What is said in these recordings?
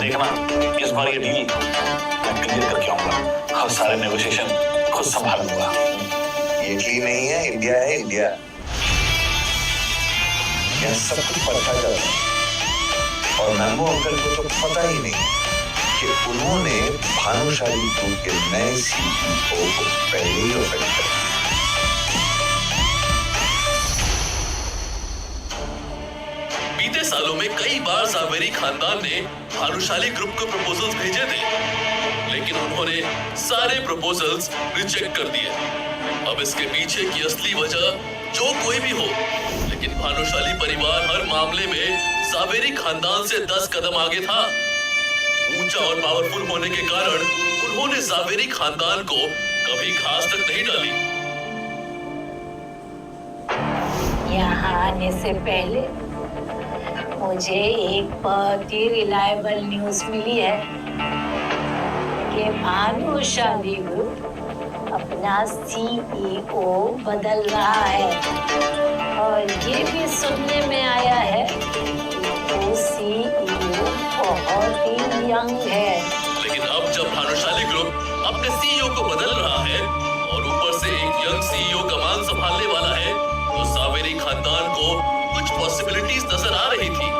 देखना, इस बार ये डील मैं क्लियर करके आऊंगा और सारे नेगोशिएशन खुद संभालूंगा। इटली नहीं है, इंडिया है, इंडिया। यह सब कुछ पता चल रहा है और मैम्बो अंकल को तो पता ही नहीं कि उन्होंने भानुशाली ग्रुप के नए सीईओ को पहले ही ऑफर कर दिया। बीते सालों में कई बार जावेरी खानदान ने भानुशाली ग्रुप को प्रपोजल्स भेजे थे, लेकिन उन्होंने सारे प्रपोजल्स रिजेक्ट कर दिए। अब इसके पीछे की असली वजह जो कोई भी हो, लेकिन भानुशाली परिवार हर मामले में जावेरी खानदान से 10 कदम आगे था। ऊंचा और पावरफुल होने के कारण उन्होंने जावेरी खानदान को कभी घास तक नहीं डाली। यहाँ आने से पहले मुझे एक बहुत ही रिलायबल न्यूज़ मिली है कि भानुशाली ग्रुप अपना सीईओ बदल रहा है, और ये भी सुनने में आया है कि वो सीईओ बहुत ही यंग है। लेकिन अब जब भानुशाली ग्रुप अपने सीईओ को बदल रहा है और ऊपर से एक यंग सीईओ कमान संभालने वाला है, तो जावेरी खानदान को कुछ पॉसिबिलिटीज नजर आ रही थी।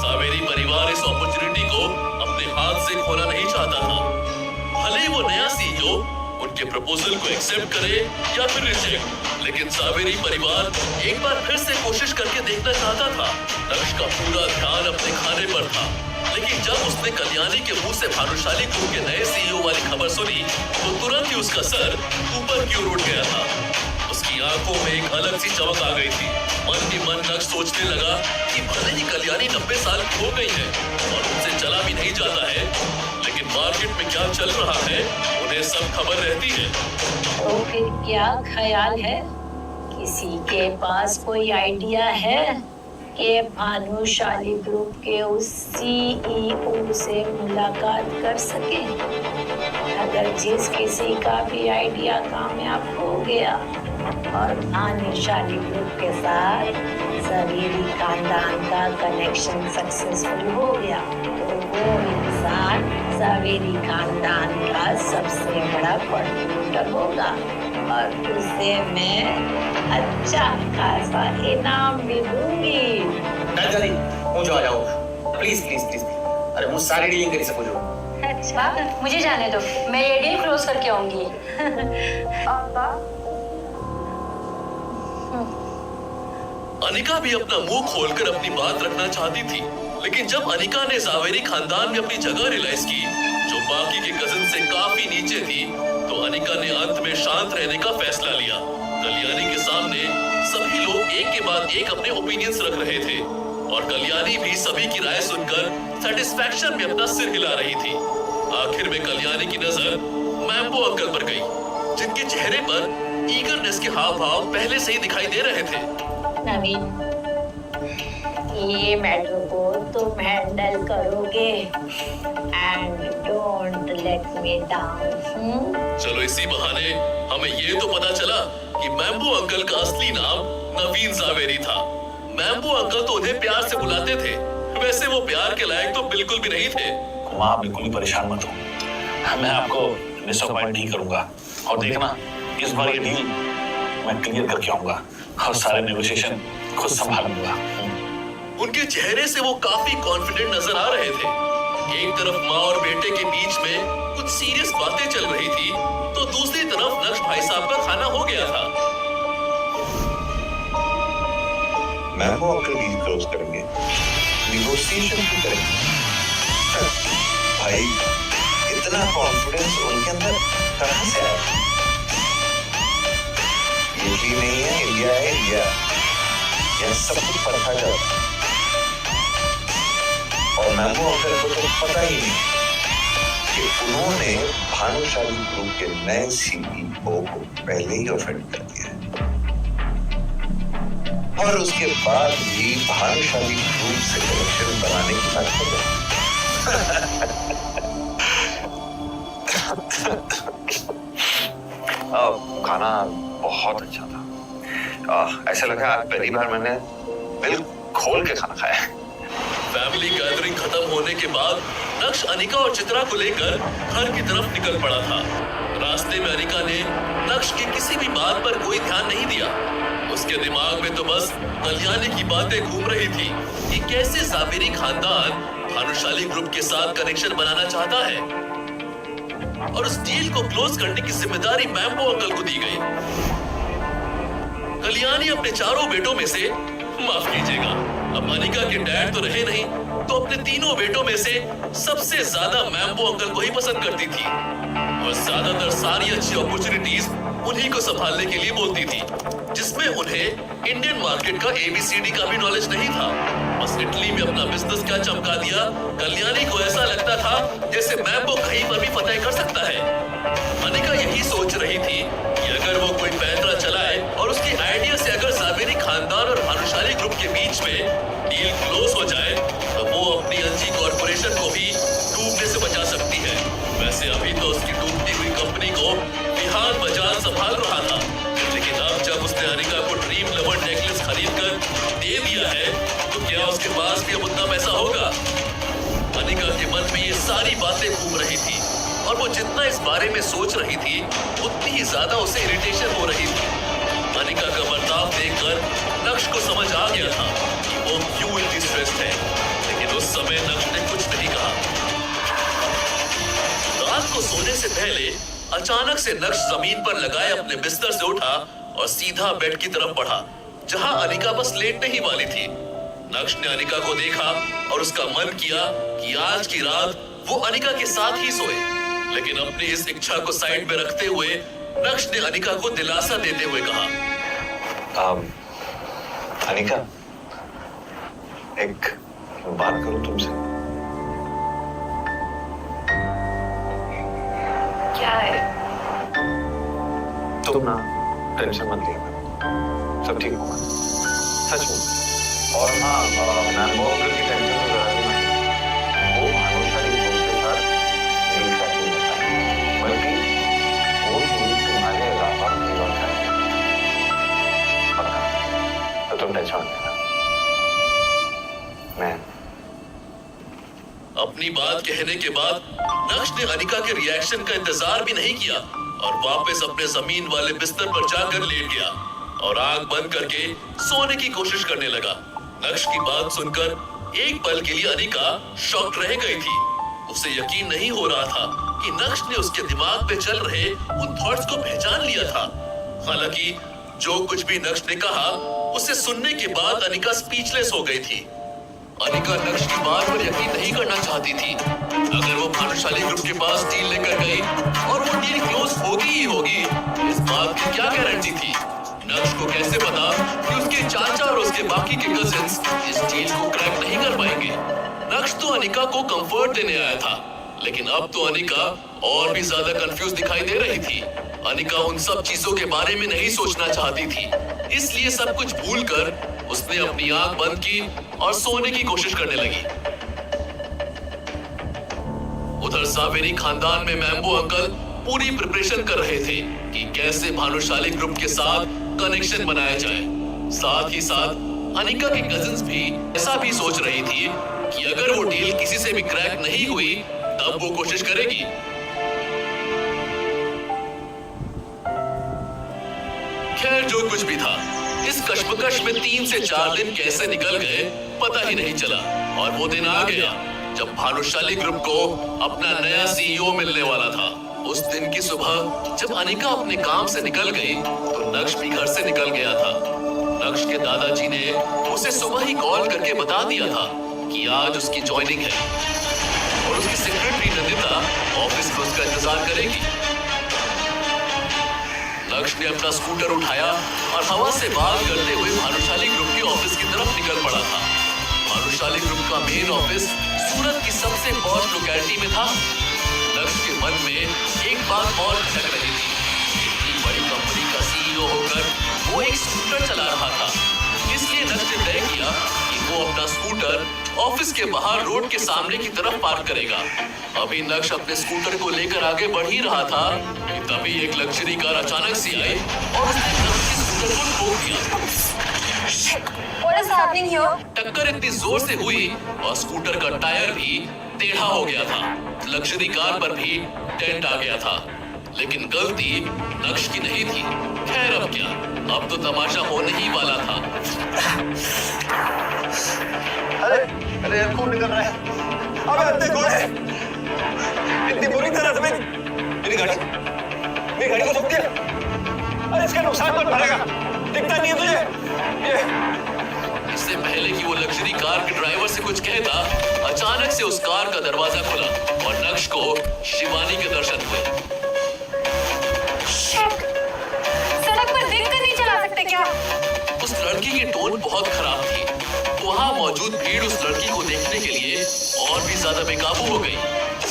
जावेरी परिवार इस अपॉर्चुनिटी को अपने हाथ से खोना नहीं चाहता था। भले ही वो नया सीईओ उनके प्रपोजल को एक्सेप्ट करे या फिर रिजेक्ट, लेकिन जावेरी परिवार एक बार फिर से कोशिश करके देखना चाहता था। नक्श का पूरा ध्यान अपने खाने पर था, लेकिन जब उसने कल्याणी के मुंह से भानुशाली ग्रुप के नए सीईओ वाली खबर सुनी, तो तुरंत ही उसका सर ऊपर की ओर उठ गया था। उसकी आंखों में एक अलग सी चमक आ गई थी। मन ही मन नक्श सोचने लगा कि भले ही कल्याणी 90 साल की हो गई है और उनसे चला भी नहीं जाता है, लेकिन मार्केट में क्या चल रहा है उन्हें सब खबर रहती है। तो फिर क्या ख्याल है, किसी के पास कोई आइडिया है कि भानुशाली ग्रुप के उस सीईओ से मुलाकात कर सके? अगर जिस किसी का भी आइडिया कामयाब हो गया और भानुशाली ग्रुप के साथ जावेरी खानदान का कनेक्शन सक्सेसफुल हो गया, तो वो इंसान जावेरी खानदान का सबसे बड़ा कंट्रीब्यूटर होगा और उसे मैं अच्छा खासा इनाम भी दूंगी। मुझे आ जाओ प्लीज प्लीज प्लीज। अरे मुझे सारी डीलिंग करी सको जो। अच्छा मुझे जाने दो, मैं ये डील क्लोज करके आऊंगी। अनिका भी अपना मुंह खोलकर अपनी बात रखना चाहती थी, लेकिन जब अनिका ने जावेरी खानदान में अपनी जगह रियलाइज की, जो बाकी के कजिन से काफी नीचे थी, तो अनिका ने अंत में शांत रहने का फैसला लिया। कल्याणी के सामने सभी लोग एक के बाद एक अपने ओपिनियंस रख रहे थे और कल्याणी भी सभी की राय सुनकर सेटिस्फैक्शन में अपना सिर हिला रही थी। आखिर में कल्याणी की नजर मैम्बो अंकल पर गई, जिनके चेहरे पर ईगरनेस के हाव भाव पहले से ही दिखाई दे रहे थे। नवीन, ये मैटर को तुम हैंडल करोगे and don't let me down. चलो इसी बहाने हमें ये तो पता चला कि मैम्बो अंकल का असली नाम नवीन जावेरी था। मैम्बो अंकल तो उन्हें प्यार से बुलाते थे, वैसे वो प्यार के लायक तो बिल्कुल भी नहीं थे। माँ बिल्कुल भी परेशान मत हो, मैं आपको डिसअपॉइंट नहीं करूंगा और देखना, इस बार ये डील मैं क्लियर करके आऊंगा और सारे नेगोशिएशन खुद संभालूंगा। उनके चेहरे से वो काफी कॉन्फिडेंट नजर आ रहे थे। एक तरफ माँ और बेटे के बीच में कुछ सीरियस बातें चल रही थी, तो दूसरी तरफ नक्श भाई साहब का खाना हो गया था। मैम्बो अंकल डील क्लोज करेंगे, नेगोशिएशन भी करेंगे। भाई इतना कॉन्फिडेंस उनके अंदर कहां से आया? इटली नहीं है, इंडिया है, इंडिया। यह सब कुछ पता चल रहा है और मैम्बो अंकल को तो पता ही नहीं कि उन्होंने भानुशाली ग्रुप के नए सीईओ को पहले ही ऑफेंड कर दिया है और उसके बाद भी भानुशाली ग्रुप से कनेक्शन बनाने की बात कर रहे हैं। खाना बहुत अच्छा था। ऐसा लगा आज पहली बार मैंने दिल खोल के खाना खाया। फैमिली गैदरिंग खत्म होने के बाद नक्श अनिका और चित्रा को लेकर घर की तरफ निकल पड़ा था। रास्ते में अनिका ने नक्श की किसी भी बात पर कोई ध्यान नहीं दिया। उसके दिमाग में तो बस कल्याणी की बातें घूम रही थी कि कैसे जावेरी खानदान भानुशाली ग्रुप के साथ कनेक्शन बनाना चाहता है और उस डील को क्लोज करने की जिम्मेदारी मैम्बो अंकल को दी गई। कल्याणी अपने चारों बेटों में से, माफ कीजिएगा, अब अनिका के डैड तो रहे नहीं, तो अपने तीनों बेटों में से सबसे ज्यादा मैम्बो अंकल को ही पसंद करती थी और ज्यादातर सारी अच्छी अपॉर्चुनिटीज उन्हीं को संभालने के लिए बोलती थी, जिसमें उन्हें इंडियन मार्केट का एबीसीडी का भी नॉलेज नहीं था। बस इटली में अपना बिजनेस क्या चमका दिया, कल्याणी को ऐसा लगता था जैसे मैम्बो कहीं पर भी फतह कर सकता है। अनिका यही सोच रही थी कि अगर वो कोई पैंतरा चलाए और उसकी आइडिया से अगर जावेरी खानदान और भानुशाली ग्रुप के बीच में डील क्लोज हो जाए तो वो अपनी अंजी कॉर्पोरेशन को भी डूबने से बचा सकती है। वैसे अभी तो उसकी डूबती हुई कंपनी को बिहार बाजार संभाल रहा था, लेकिन अब जब उसने अनिका को ड्रीम लवर नेकलेस खरीद कर दे दिया है तो क्या उसके पास भी अब उतना पैसा होगा? अनिका के मन में ये सारी बातें घूम रही थी और वो जितना इस बारे में सोच रही थी उतनी ही ज्यादा उसे इरिटेशन हो रही थी। अनिका का बर्ताव देखकर नक्श को समझ आ गया था कि वो क्यों इतनी स्ट्रेस्ड है, लेकिन उस समय नक्श ने कुछ नहीं कहा। रात को सोने से पहले अचानक से नक्श जमीन पर लगाए अपने बिस्तर से उठा और सीधा बेड की तरफ बढ़ा, जहां अनिका बस लेटने ही वाली थी। नक्श ने अनिका को देखा और उसका मन किया कि आज की रात वो अनिका के साथ ही सोए, लेकिन अपनी इस इच्छा को साइड में रखते हुए नक्श ने अनिका को दिलासा देते हुए कहा, अनिका, एक बात करूं तुमसे? क्या है? तुम ना टेंशन मत लिया करो, सब ठीक होगा, सच में। और हाँ, मैम्बो अंकल की टेंशन तो जरा भी नहीं, वो भानुशाली ग्रुप के साथ डील करके बताएंगे, बल्कि वो डील तुम्हारे अलावा कहीं और करेंगे, पक्का। तो तुम टेंशन मत लेना। मैं अपनी बात कहने के बाद नक्श ने अनिका के रिएक्शन का इंतजार भी नहीं किया और वापस अपने जमीन वाले बिस्तर पर जाकर लेट गया और आंख बंद करके सोने की कोशिश करने लगा। नक्श की बात सुनकर एक पल के लिए अनिका शॉक्ड रह गई थी। उसे यकीन नहीं हो रहा था कि नक्श ने उसके दिमाग पे चल रहे उन थॉट्स को पहचान लिया था। हालांकि जो कुछ भी नक्श ने कहा उसे सुनने के बाद अनिका स्पीचलेस हो गई थी। अनिका नक्श की बात पर यकीन नहीं करना चाहती थी। अगर वो भानुशाली ग्रुप के पास डील लेकर गई और वो डील क्लोज होगी ही होगी, इस बात की क्या गारंटी थी? नक्श को कैसे पता कि उसके चाचा और उसके बाकी के कजिन्स इस डील को क्रैक नहीं कर पाएंगे? नक्श तो अनिका को कंफर्ट देने आया था, लेकिन अब तो अनिका और भी ज्यादा कंफ्यूज दिखाई दे रही थी। अनिका उन सब चीजों के बारे में नहीं सोचना चाहती थी, इसलिए सब कुछ भूलकर उसने अपनी आंख बंद की और सोने की कोशिश करने लगी। उधर जावेरी खानदान में मैम्बो अंकल पूरी प्रिपरेशन कर रहे थे कि कैसे भानुशाली ग्रुप के साथ कनेक्शन बनाया जाए। साथ ही साथ अनिका के कजिन्स भी ऐसा भी सोच रही थी कि अगर वो डील किसी से भी क्रैक नहीं हुई तब वो कोशिश करेगी। खैर जो कुछ भी था, इस कश्मकश में 3 से 4 दिन कैसे निकल गए पता ही नहीं चला और वो दिन आ गया जब भानुशाली ग्रुप को अपना नया सीईओ मिलने वाला था। उस दिन की सुबह जब अनिका अपने काम से निकल गई तो नक्श भी घर से निकल गया था। नक्श के दादाजी ने उसे सुबह ही कॉल करके बता दिया था कि आज उसकी ज्वाइनिंग है और उसकी सेक्रेटरी नंदिता ऑफिस में उसका इंतजार करेगी। नक्श ने अपना स्कूटर उठाया और हवा से बात करते हुए भानुशाली ग्रुप के ऑफिस की तरफ निकल पड़ा था। भानुशाली ग्रुप का मेन ऑफिस सूरत की सबसे पॉश लोकेलिटी में था। नक्श के मन में एक बात और खटक रही थी। इतनी बड़ी कंपनी का सीईओ होकर वो एक स्कूटर चला रहा था, इसलिए नक्श ने तय किया कि वो अपना स्कूटर ऑफिस के बाहर रोड के सामने की तरफ पार्क करेगा। अभी नक्श अपने स्कूटर को लेकर आगे बढ़ ही रहा था कि तभी एक लग्जरी कार अचानक से आई और उसने नक्श के स्कूटर को ठोक दिया। What is happening here? टक्कर इतनी जोर से हुई और स्कूटर का टायर भी टेढ़ा हो गया था। लग्जरी कार पर भी डेंट आ गया था, लेकिन गलती नक्श की नहीं थी। खैर अब क्या, अब तो तमाशा होने ही वाला था। अरे यार खून निकल रहा है। अबे अंधे घोड़े, इतनी बुरी तरह से मेरी गाड़ी को ठोक दिया। अरे इसका नुकसान कौन भरेगा? दिखता नहीं है तुझे? ये इससे पहले कि वो लग्जरी कार के ड्राइवर से कुछ कहता, अचानक से उस कार का दरवाजा खुला और नक्श को शिवानी के दर्शन हुए। Shit! सड़क पर देख कर नहीं चला सकते क्या? उस लड़की की टोन बहुत खराब थी। वहां मौजूद भीड़ उस लड़की को देखने के लिए और भी ज्यादा बेकाबू हो गई।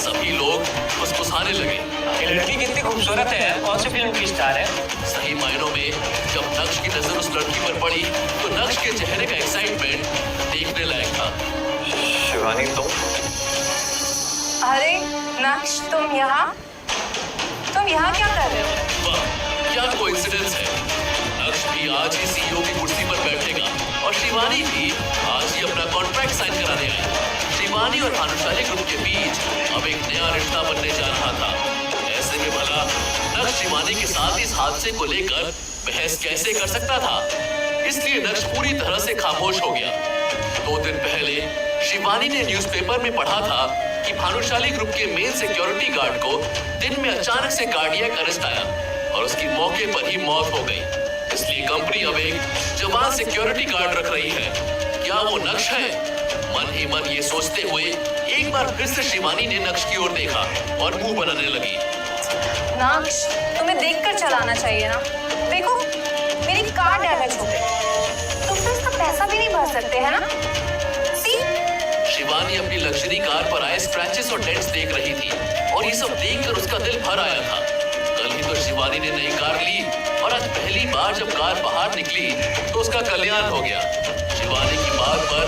सभी लोग फुसफुसाने लगे। ये लड़की कितनी खूबसूरत है, कौन सी फिल्म की स्टार है? सही मायनों में जब नक्श की नजर उस लड़की पर पड़ी तो नक्श के चेहरे का एक्साइटमेंट देखने लायक था। शिवानी तुम? अरे नक्श, तुम यहाँ क्या कर रहे हो? वाह, क्या कोइंसिडेंस है। नक्श भी आज ही सीईओ की कुर्सी पर बैठेगा और शिवानी भी आज ही अपना कॉन्ट्रैक्ट साइन कराने आई। शिवानी और भानुशाली ग्रुप के बीच अब एक नया रिश्ता बनने जा रहा था। ऐसे में भला नक्श शिवानी के साथ इस हादसे को लेकर बहस कैसे कर सकता था? इसलिए नक्श पूरी तरह से खामोश हो गया। 2 दिन पहले शिवानी ने न्यूज़पेपर में पढ़ा था कि भानुशाली ग्रुप के मेन सिक्योरिटी गार्ड को दिन में अचानक से कार्डियक अरेस्ट आया और उसकी मौके पर ही मौत हो गई। इसलिए कंपनी अब एक जवान सिक्योरिटी गार्ड रख रही है। क्या वो नक्श है? मन ही मन ये सोचते हुए एक बार फिर से शिवानी ने नक्श की ओर देखा और मुंह बनाने लगी। नक्श, तुम्हें देखकर चलाना चाहिए ना। देखो, मेरी कार डैमेज हो गई। तुम तो इसका पैसा भी नहीं भर सकते, है ना? सी? शिवानी अपनी लग्जरी कार पर आए स्क्रैचेस और डेंट्स देख रही थी और ये सब देखकर उसका दिल भर आया था। कल ही तो शिवानी ने नई कार ली और आज पहली बार जब कार बाहर निकली तो उसका कल्याण हो गया। शिवानी की बात पर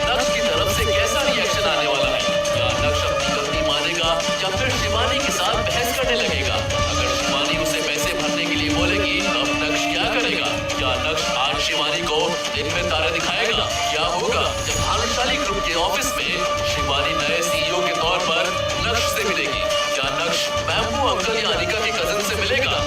नक्श की तरफ से कैसा रिएक्शन आने वाला है? क्या नक्श अपनी गलती मानेगा या फिर शिवानी के साथ बहस करने लगेगा? अगर शिवानी उसे पैसे भरने के लिए बोलेगी तब नक्श क्या करेगा? क्या नक्श आज शिवानी को दिन में तारे दिखाएगा? क्या होगा जब भानुशाली ग्रुप के ऑफिस में शिवानी नए सीईओ के तौर पर नक्श से मिलेगी? क्या नक्श बैम्बू अंकल या अनिका के कजिन से मिलेगा?